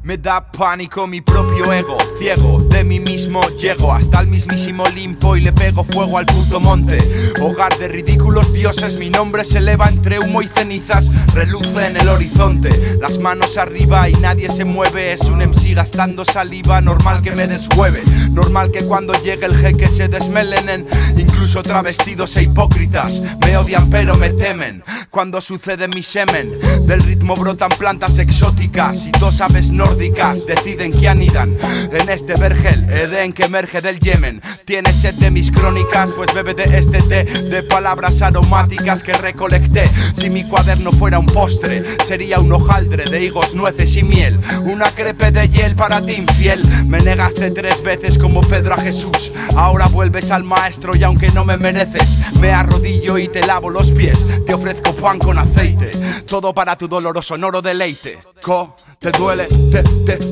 Me da pánico mi propio ego, ciego, de mí mismo llego hasta el mismísimo Olimpo y le pego fuego al puto monte. Hogar de ridículos dioses, mi nombre se eleva entre humo y cenizas, reluce en el horizonte. Las manos arriba y nadie se mueve, es un MC gastando saliva, normal que me deshueve. Normal que cuando llegue el jeque se desmelenen, incluso travestidos e hipócritas. Me odian pero me temen, cuando sucede mi semen. Del ritmo brotan plantas exóticas y dos aves nórdicas deciden que anidan en este vergel, Edén que emerge del Yemen. ¿Tienes sed de mis crónicas? Pues bebe de este té de palabras aromáticas que recolecté. Si mi cuaderno fuera un postre, sería un hojaldre de higos, nueces y miel. Una crepe de hiel para ti infiel. Me negaste 3 veces como Pedro a Jesús. Ahora vuelves al maestro y aunque no me mereces, me arrodillo y te lavo los pies. Te ofrezco pan con aceite, todo para tu doloroso sonoro deleite. Te duele,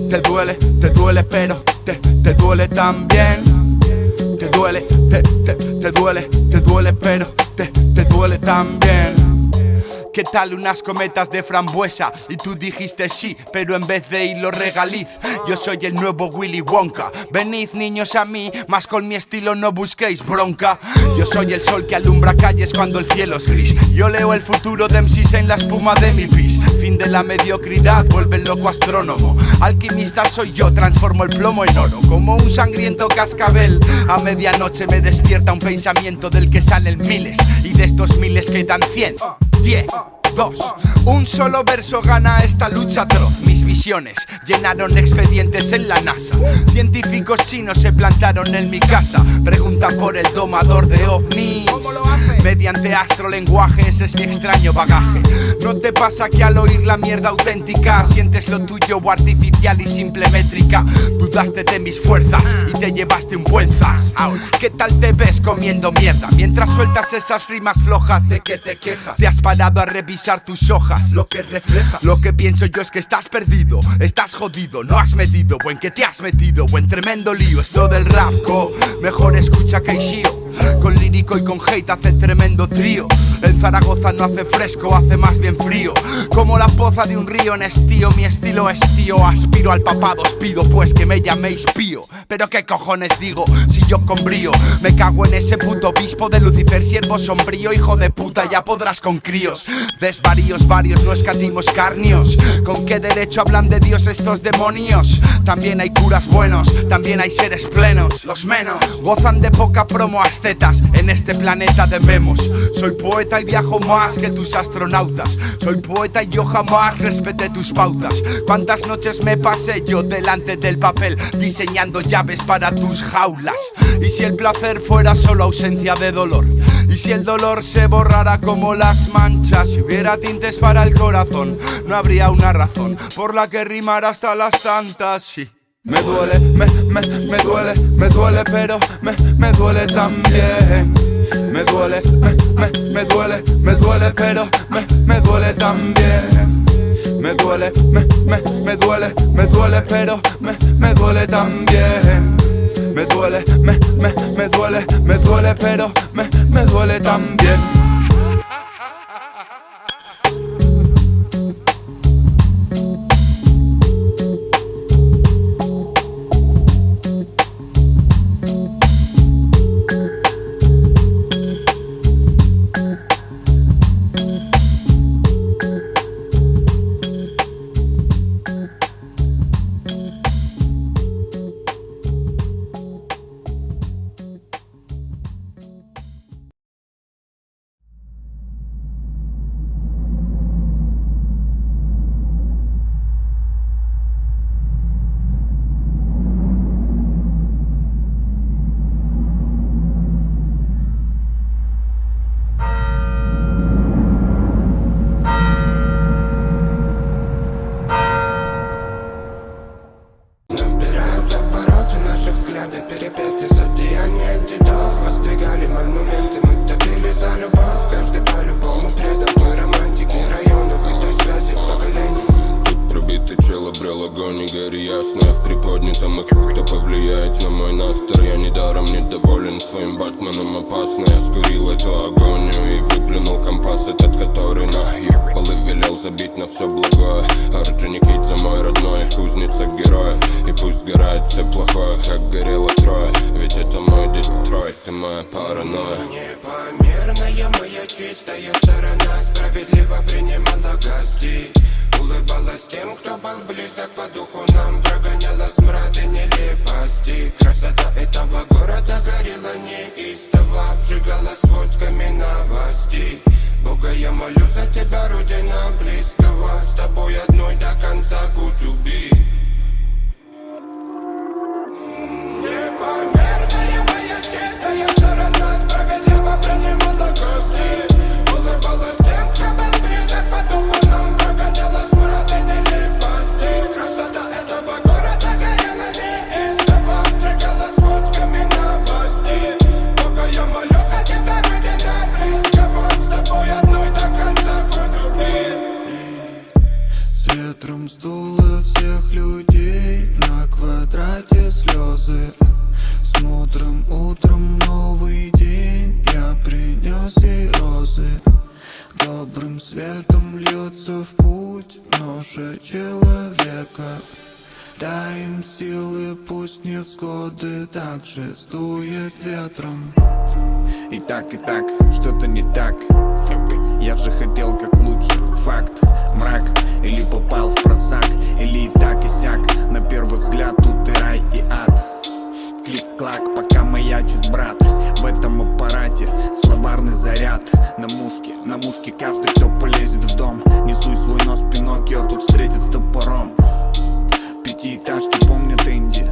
te duele, pero te duele también. Te duele, te duele, pero te duele también. ¿Qué tal unas cometas de frambuesa? Y tú dijiste sí, pero en vez de hilo regaliz. Yo soy el nuevo Willy Wonka. Venid niños a mí, más con mi estilo no busquéis bronca. Yo soy el sol que alumbra calles cuando el cielo es gris. Yo leo el futuro de MCs en la espuma de mi pis. Fin de la mediocridad, vuelve el loco astrónomo. Alquimista soy yo, transformo el plomo en oro. Como un sangriento cascabel, a medianoche me despierta un pensamiento del que salen miles. Y de estos miles quedan 100, 10, 2. Un solo verso gana esta lucha atroz. Mis visiones llenaron expedientes en la NASA. Científicos chinos se plantaron en mi casa. Preguntan por el domador de ovnis. Mediante astrolenguaje, ese es mi extraño bagaje. ¿No te pasa que al oír la mierda auténtica sientes lo tuyo artificial y simple métrica? Dudaste de mis fuerzas y te llevaste un buen zas. ¿Qué tal te ves comiendo mierda mientras sueltas esas rimas flojas? ¿De qué te quejas? Te has parado a revisar tus hojas, lo que refleja. Lo que pienso yo es que estás perdido, estás jodido, no has medido, o en que te has metido, o en tremendo lío. Esto del rap, mejor escucha que Ishio. Con lírico y con hate hace tremendo trío. En Zaragoza no hace fresco, hace más bien frío. Como la poza de un río en estío, mi estilo es tío. Aspiro al papado, os pido pues que me llaméis pío. Pero qué cojones digo, si yo con brío me cago en ese puto obispo de Lucifer, siervo sombrío. Hijo de puta, ya podrás con críos. Desvaríos varios, no escatimos carnios. ¿Con qué derecho hablan de Dios estos demonios? También hay curas buenos, también hay seres plenos. Los menos gozan de poca promo tetas. En este planeta debemos. Soy poeta y viajo más que tus astronautas. Soy poeta y yo jamás respeté tus pautas. ¿Cuántas noches me pasé yo delante del papel diseñando llaves para tus jaulas? Y si el placer fuera solo ausencia de dolor, y si el dolor se borrara como las manchas, si hubiera tintes para el corazón, no habría una razón por la que rimar hasta las tantas. Sí. Me duele, me duele, pero me duele también. Me duele, me duele, pero me duele también. Me duele, me duele, pero me duele también. Me duele, me duele, pero me duele también. Ясно, в приподнятом их кто повлияет на мой настрой. Я недаром недоволен своим Батманом, опасно. Я скурил эту агонию и выплюнул компас этот, который наебал и велел забить на все благое. Орджоникидзе мой родной, кузница пусть сгорает все плохое, как горело трое. Ведь это мой Детройт, ты моя паранойя. Непомерная моя чистая сторона справедливо принимала гостей. Улыбалась тем, кто был близок по духу нам, прогоняла смрад и нелепости. Красота этого города горела неистово, обжигала сводками новостей. Бога, я молю за тебя, родина близкого, с тобой одной до конца good to be. Непомерная моя чистая сторона справедливо принимала гостей. Улыбалась тем, кто был близок по духу нам, прогоняла смрад и нелепости. Красота этого города горела неистово, обжигала сводками новостей. Бога, я молю за тебя, родина близкого, с тобой одной до конца good to be. С ветром сдуло всех людей, на квадрате слезы. С мудрым утром новый день, я принес ей розы. Добрым светом льется в путь ноша человека. Дай им силы, пусть невзгоды так же сдует ветром. И так, что-то не так. Я же хотел как лучше. Факт, мрак, или попал в просак, или и так и сяк. На первый взгляд тут и рай, и ад. Клик-клак, пока маячит брат. В этом аппарате словарный заряд. На мушке каждый, кто полезет в дом. Несуй свой нос, Пиноккио тут встретит с топором. Пятиэтажки помнят Энди,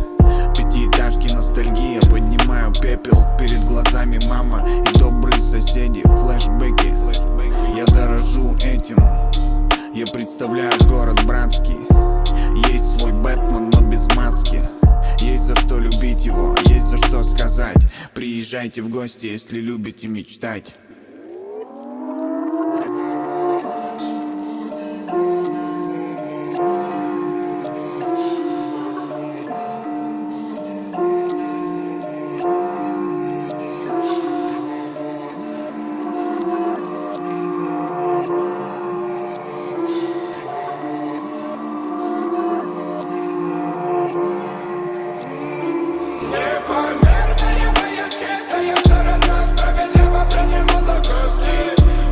пятиэтажки ностальгия. Поднимаю пепел, перед глазами мама и добрые соседи. Флэшбэки, я дорожу этим. Я представляю город братский. Есть свой Бэтмен, но без маски. Есть за что любить его, есть за что сказать. Приезжайте в гости, если любите мечтать. Непомерная моя чистая сторона справедливо принимала гостей.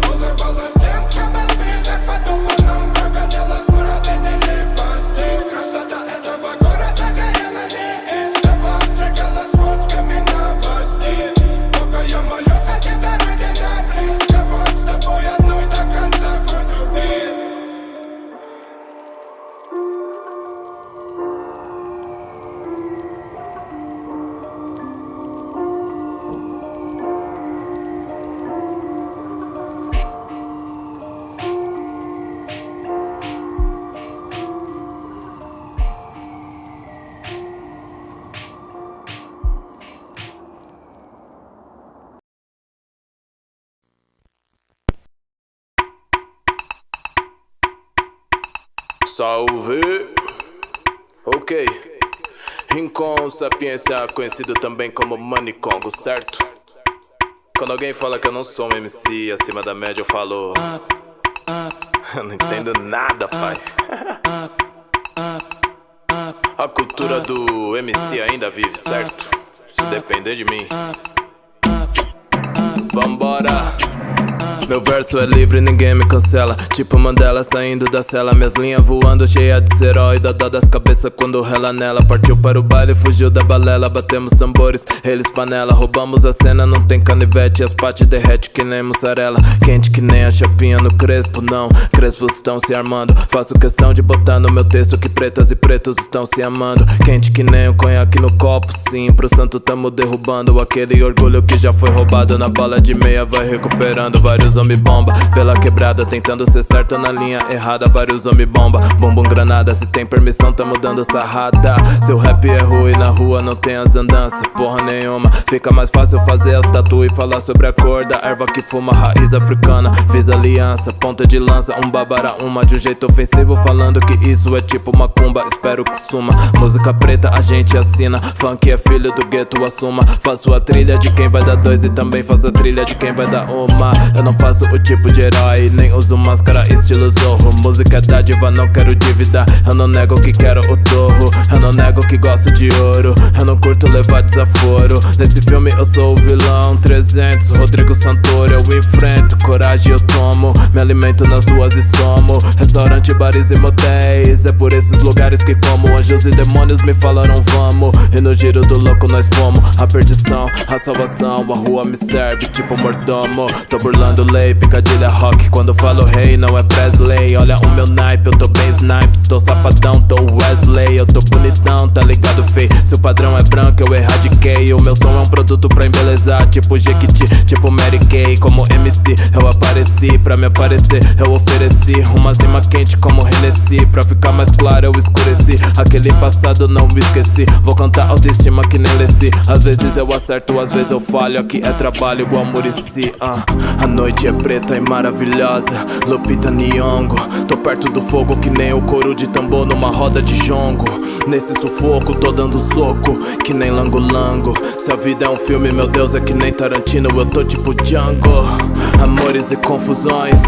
Улыбалась тем, кто был близок по духу нам, прогоняла смрад и нелепости. Красота этого города горела неистово, обжигала сводками новостей. Бога, я молю за тебя, родина близкого, с тобой одной до конца good to be. Salve! Ok. Rincon Sapiência, conhecido também como Manicongo, certo? Quando alguém fala que eu não sou um MC acima da média, eu falo... Eu não entendo nada, pai. A cultura do MC ainda vive, certo? Se depender de mim. Vambora! Meu verso é livre, ninguém me cancela. Tipo Mandela saindo da cela. Minhas linhas voando, cheia de serói. Dó das cabeças quando rela nela. Partiu para o baile, fugiu da balela. Batemos tambores, eles panela. Roubamos a cena, não tem canivete. As pates derrete que nem mussarela. Quente que nem a chapinha no crespo, não. Crespos estão se armando. Faço questão de botar no meu texto que pretas e pretos estão se amando. Quente que nem o conhaque no copo, sim. Pro santo tamo derrubando aquele orgulho que já foi roubado. Na bala de meia vai recuperando. Vários homem bomba pela quebrada, tentando ser certo na linha errada. Vários homem bomba, bumbum granada. Se tem permissão, tamo dando sarrada. Seu rap é ruim, na rua não tem as andanças, porra nenhuma. Fica mais fácil fazer as tatu e falar sobre a cor da erva que fuma, raiz africana. Fiz aliança, ponta de lança, babara uma. De um jeito ofensivo, falando que isso é tipo macumba. Espero que suma, música preta a gente assina. Funk é filho do gueto, assuma. Faço a trilha de quem vai dar dois e também faço a trilha de quem vai dar uma. Eu não faço o tipo de herói, nem uso máscara estilo Zorro. Música é dádiva, não quero dívida. Eu não nego que quero o torro. Eu não não nego que gosto de ouro. Eu não curto levar desaforo. Nesse filme eu sou o vilão 300, Rodrigo Santoro eu enfrento. Coragem eu tomo, me alimento nas ruas e somo. Restaurante, bares e motéis, é por esses lugares que como. Anjos e demônios me falaram vamos, e no giro do louco nós fomos. A perdição, a salvação, a rua me serve tipo mordomo. Tô burlando lei, Picadilha Rock. Quando falo rei não é Presley. Olha o meu naipe, eu tô bem snipes. Tô safadão, tô Wesley. Eu tô bonitão, tá ligado, fei? Se o padrão é branco eu erradiquei. O meu som é um produto pra embelezar, tipo Jequiti, tipo Mary Kay. Como MC eu apareci, pra me aparecer eu ofereci uma zima quente como Hennessy. Pra ficar mais claro eu escureci, aquele passado não me esqueci. Vou cantar autoestima que nem Lessi. Às vezes eu acerto, às vezes eu falho. Aqui é trabalho igual Muricy. A noite é preta e maravilhosa, Lupita Nyong'o. Tô perto do fogo que nem o couro de tambor numa roda de jongo. Nesse sufoco tô dando soco que nem lango-lango. Se a vida é um filme, meu Deus, é que nem Tarantino. Eu tô tipo Django. Amores e confusões,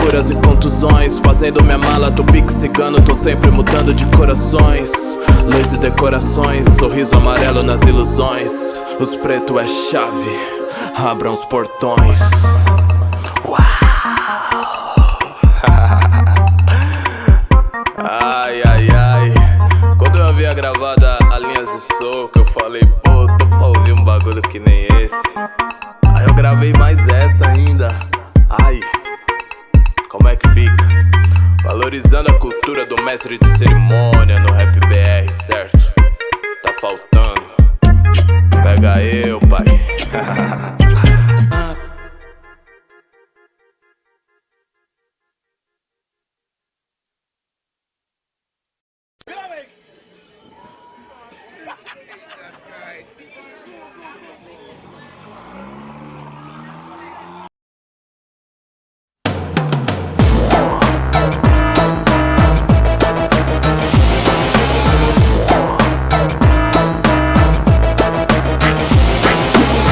curas e contusões. Fazendo minha mala, tô pique cigano. Tô sempre mudando de corações. Luz e decorações, sorriso amarelo nas ilusões. Os pretos é chave, abram os portões. Ai, ai, ai. Quando eu havia gravado a Linhas de Soco, eu falei, pô, tô pra ouvir um bagulho que nem esse. Aí eu gravei mais essa ainda. Ai, como é que fica? Valorizando a cultura do mestre de cerimônia no rap BR, certo? Tá faltando. Pega eu, pai.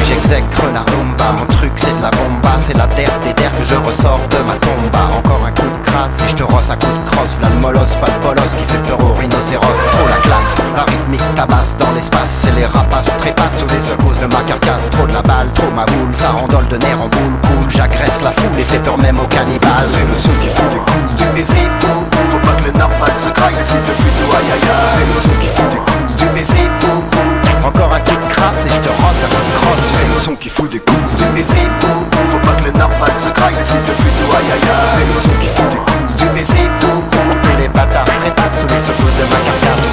J'exècre la rumba, mon truc c'est de la bomba. C'est la der des der que je ressors de ma tomba. Encore un coup de crasse et je te rosse un coup de crosse. V'là le molosse, pas le bolos qui fait peur aux rhinocéros. Trop la classe, la rythmique tabasse dans l'espace. C'est les rapaces trépassent sous les secousses de ma carcasse. Trop de la balle, trop ma houle, farandole de nerfs en boule cool. J'agresse la foule et fais peur même aux cannibales. C'est le son qui fout des coups, stupéflip. Faut pas que le narval se craque, les fils de pute ou aïe aïe aïe. C'est le son qui fout des coups, stupéflip. Encore un coup de crasse et je te rosse un coup de crosse. C'est le son qui fout des coups, stupéflip. Faut pas que le narval se craque, les fils de pute ou aïe aïe aïe. C'est le son qui fout des coups, stupéflip. Les bâtards trépassent sous les secousses de ma carcasse.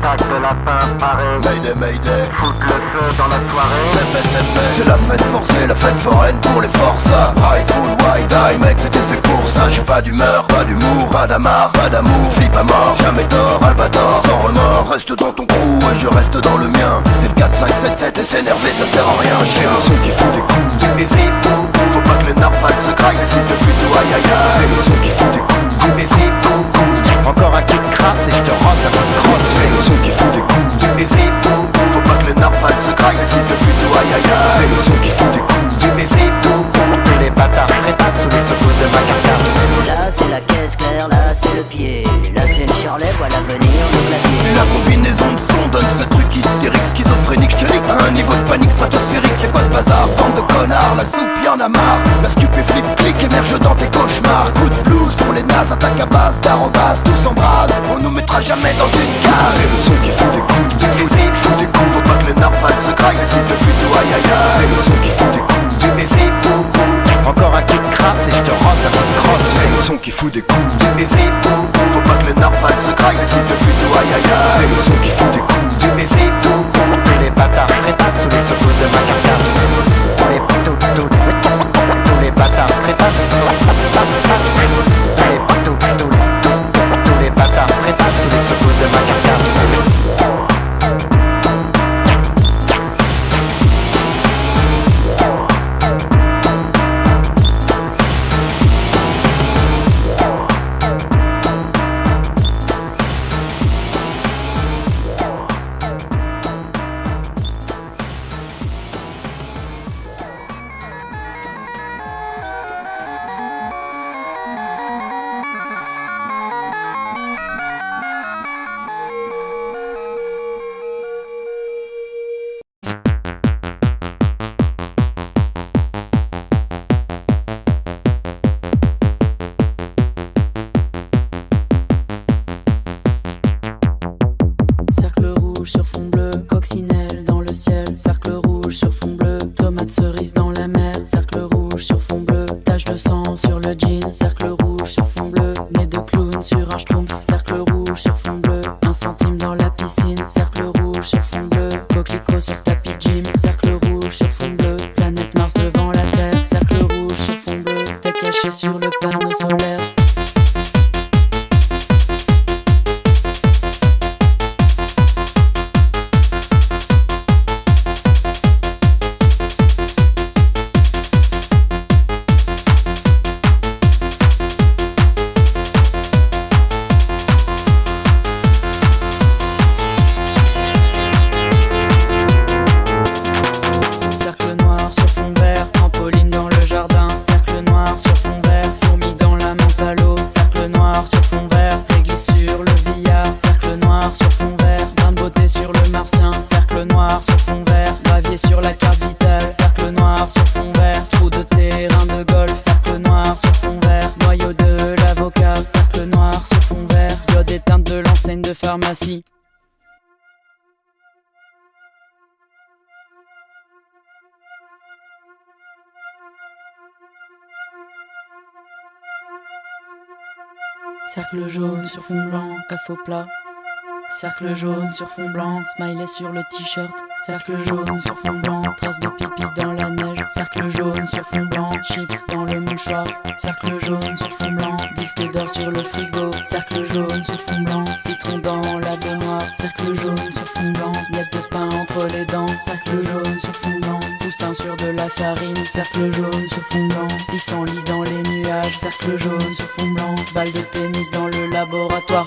Attaque de lapin, pareil. Mayday, mayday. Foutre le feu dans la soirée. C'est fait, c'est fait. C'est la fête forcée, la fête foraine pour les forçats. High full white die, mec, c'était fait pour ça. J'ai pas d'humeur, pas d'humour, pas d'amarre, pas d'amour. Flip à mort, jamais tort, albator. Sans remords, reste dans ton crew et je reste dans le mien. C'est le 4, 5, 7, 7 et s'énerver ça sert à rien. J'ai le son qui fout des coups, stupéflip. Faut pas que le narval se craque, les fils de pute ou aïe aïe aïe. C'est le son qui fout des coups, stupéflip. Encore un coup de crasse et je te rosse un coup de crosse. C'est le son qui fout des coups, stupéflip. Faut pas que le narval se craque, les fils de pute ou aïe aïe aïe. C'est le son qui fout des coups, stupéflip. Les bâtards trépassent sous les secousses de ma carcasse. Là c'est la caisse claire, là c'est le pied. Là c'est le charlet, voilà venir le clavier. La combinaison de sons donne ce truc hystérique, schizophrénique, je te nique à un niveau de panique stratosphérique. C'est quoi ce bazar, bande de connards, la soupe y'en a marre. La stupéflip clique émerge dans tes cauchemars. Coup de blues pour les nazes, attaque à base d'arrobas, tout s'embrase. On nous mettra jamais dans une case. C'est le son cercle rouge sur fond bleu, coccinelle dans le ciel, cercle rouge sur fond bleu, tomate cerise dans la mer, cercle rouge sur fond bleu, tache de sang sur le jean, cercle rouge sur fond bleu, nez de clown sur un schtroumpf, cercle rouge sur fond bleu, 1 centime dans la piscine, cercle rouge sur fond bleu, coquelicot sur tapis gym, cercle rouge sur fond bleu, planète Mars devant la Terre, cercle rouge sur fond bleu, steak caché sur le panneau solaire. Pharmacie. Cercle jaune sur fond blanc, œuf au plat. Cercle jaune sur fond blanc, smiley sur le t-shirt. Cercle jaune sur fond blanc, trace de pipi dans la neige. Cercle jaune sur fond blanc, chips dans le mouchoir. Cercle jaune sur fond blanc, disque d'or sur le frigo. Cercle jaune sur fond blanc, citron dans la baignoire. Cercle jaune sur fond blanc, miette de pain entre les dents. Cercle jaune sur fond blanc, poussin sur de la farine. Cercle jaune sur fond blanc, pissenlit dans les nuages. Cercle jaune sur fond blanc, balle de tennis dans le laboratoire.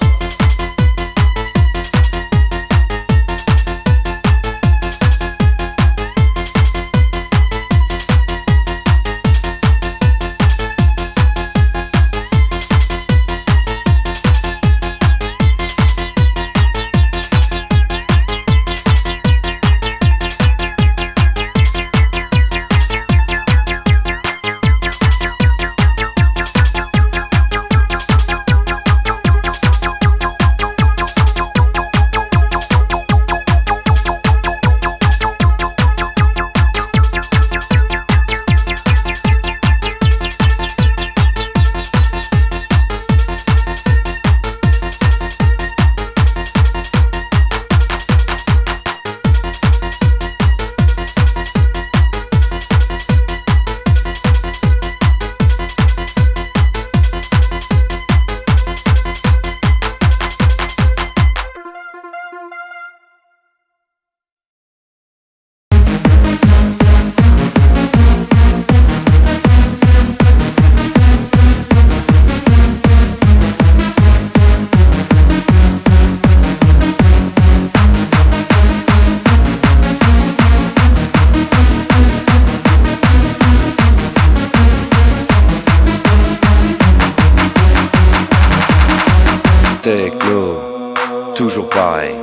Techno, toujours pareil.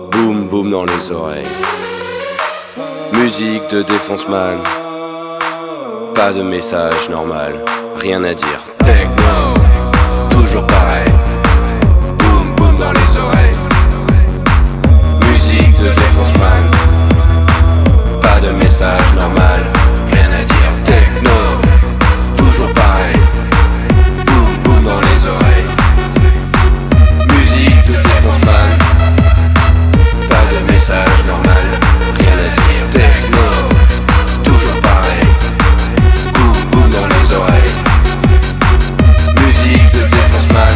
Boum boum dans les oreilles. Musique de défonce-man. Pas de message normal, rien à dire. Techno, toujours pareil. Boum boum dans les oreilles. Musique de défonce-man. Pas de message normal, rien à dire. Techno, toujours pareil. Boum boum dans les oreilles. De défonce-man, pas de message normal, rien à dire. Techno, toujours pareil. Boum boum dans les oreilles. Musique de défonce-man,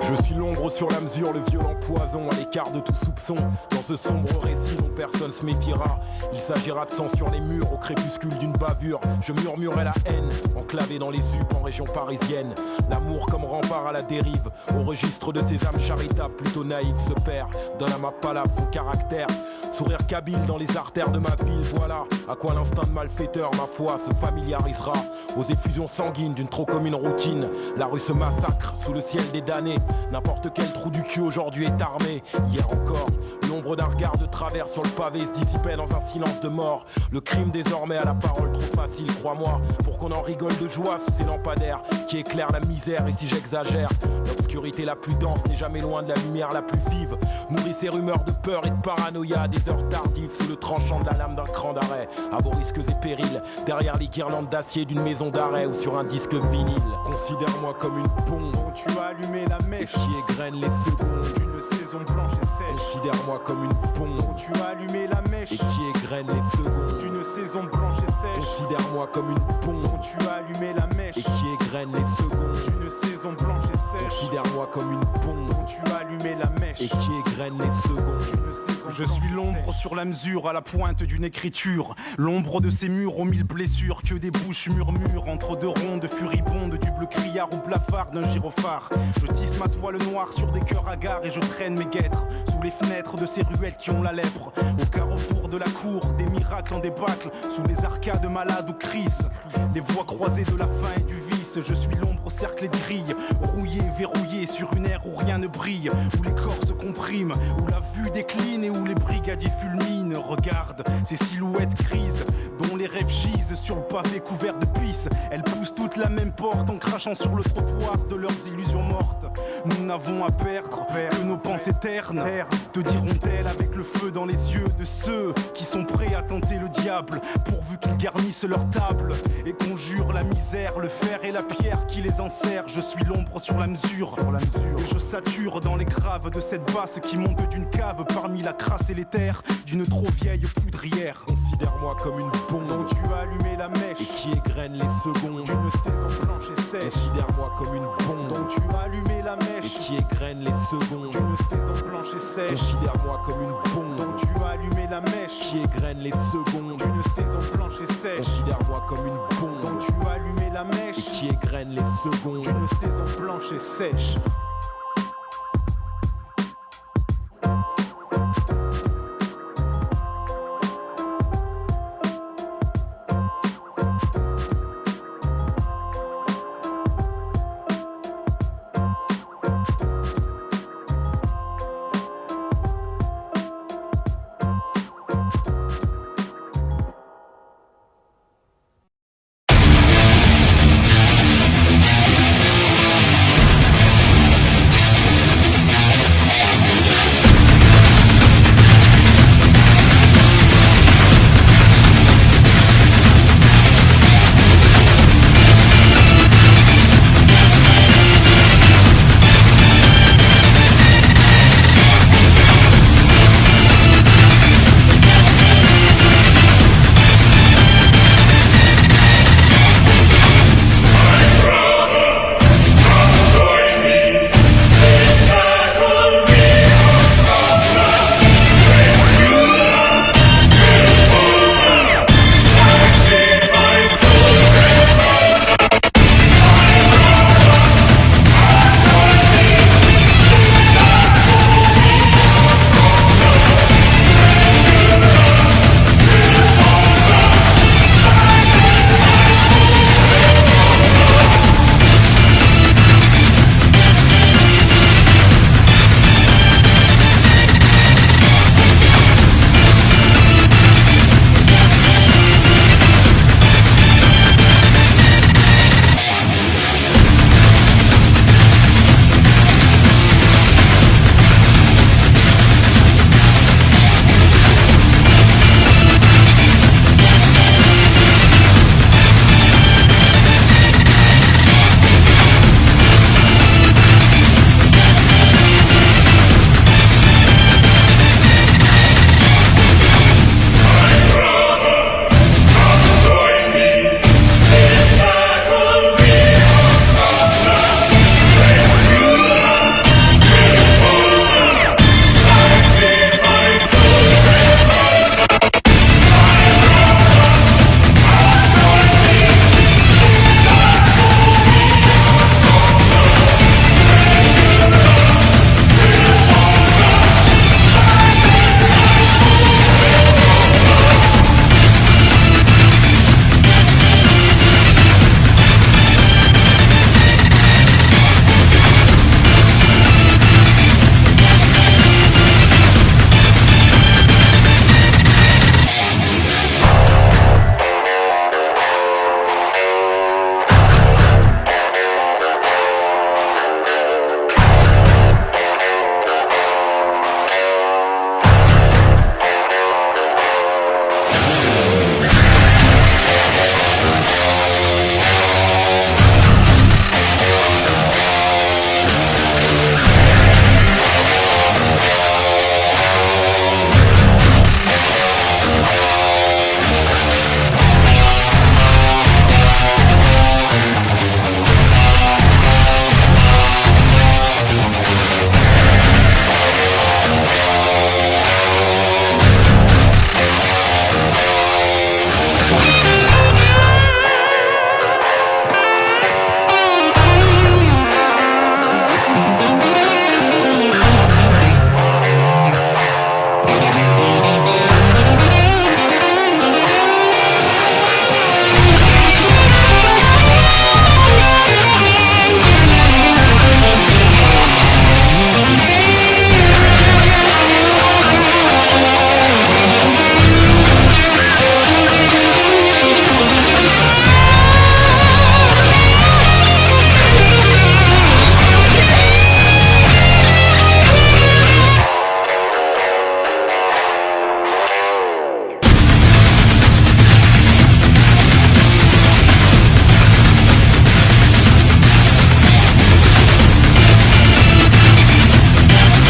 Je suis l'ombre sur la mesure, le violent poison à l'écart de tout soupçon. Dans ce sombre récit dont personne se méfiera, il s'agira de sang sur les murs au crépuscule d'une bavure. Je murmurais la haine, enclavé dans les UP en région parisienne. L'amour comme rempart à la dérive, au registre de ces âmes charitables plutôt naïves se perd. Donne à ma palabre son caractère, sourire kabyle dans les artères de ma ville. Voilà à quoi l'instinct de malfaiteur, ma foi, se familiarisera. Aux effusions sanguines d'une trop commune routine, la rue se massacre sous le ciel des damnés. N'importe quel trou du cul aujourd'hui est armé. Hier encore, l'ombre d'un regard de travers sur le pavé se dissipait dans un silence de mort. Le crime désormais a la parole trop facile, crois-moi, pour qu'on en rigole de joie sous ces lampadaires qui éclairent la misère. Et si j'exagère, l'obscurité la plus dense n'est jamais loin de la lumière la plus vive. Nourrit ces rumeurs de peur et de paranoïa à des heures tardives sous le tranchant de la lame d'un cran d'arrêt. À vos risques et périls, derrière les guirlandes d'acier d'une maison d'arrêt ou sur un disque vinyle. Considère-moi comme une bombe dont tu as allumé la mèche qui égrène les secondes d'une saison blanche et sèche. Considère-moi comme une bombe dont tu as allumé la mèche et qui égrène les secondes d'une saison blanche et sèche. Considère-moi comme une bombe dont tu as allumé la mèche et qui égrène les secondes d'une saison blanche et sèche. Considère-moi comme une bombe dont tu as allumé la mèche et qui égrène les secondes d'une saison. Je suis l'ombre sur la mesure à la pointe d'une écriture. L'ombre de ces murs aux mille blessures que des bouches murmurent entre deux rondes furibondes du bleu criard ou blafard d'un gyrophare. Je tisse ma toile noire sur des cœurs hagards et je traîne mes guêtres sous les fenêtres de ces ruelles qui ont la lèpre. Au carrefour de la cour, des miracles en débâcle, sous les arcades malades ou crises, les voies croisées de la faim et du vice. Je suis l'ombre au cercle de grilles, rouillé, verrouillé sur une ère où rien ne brille, où les corps se compriment, où la vue décline et où les brigadiers fulminent. Regarde ces silhouettes grises dont les rêves gisent sur le pavé couvert de pisse. Elles poussent toutes la même porte en crachant sur le trottoir de leurs illusions mortes. Nous n'avons à perdre que nos pensées ternes, te diront-elles avec le feu dans les yeux de ceux qui sont prêts à tenter le diable, pourvu qu'ils garnissent leur table et conjurent la misère, le fer et la pierre qui les enserre. Je suis l'ombre sur la mesure, et je sature dans les graves de cette basse qui monte d'une cave parmi la crasse et les terres d'une trop vieille poudrière. Considère-moi comme une bombe dont tu as allumé la mèche et qui égrène les secondes d'une saison blanche et sèche. Considère-moi comme une bombe dont tu as allumé la mèche et qui égrène les secondes d'une saison blanche et sèche. Considère-moi comme une bombe dont tu as allumé la mèche qui égrène les secondes d'une saison blanche et sèche. Considère-moi comme une bombe dont tu as allumé la mèche et qui égrène les secondes d'une saison blanche et sèche.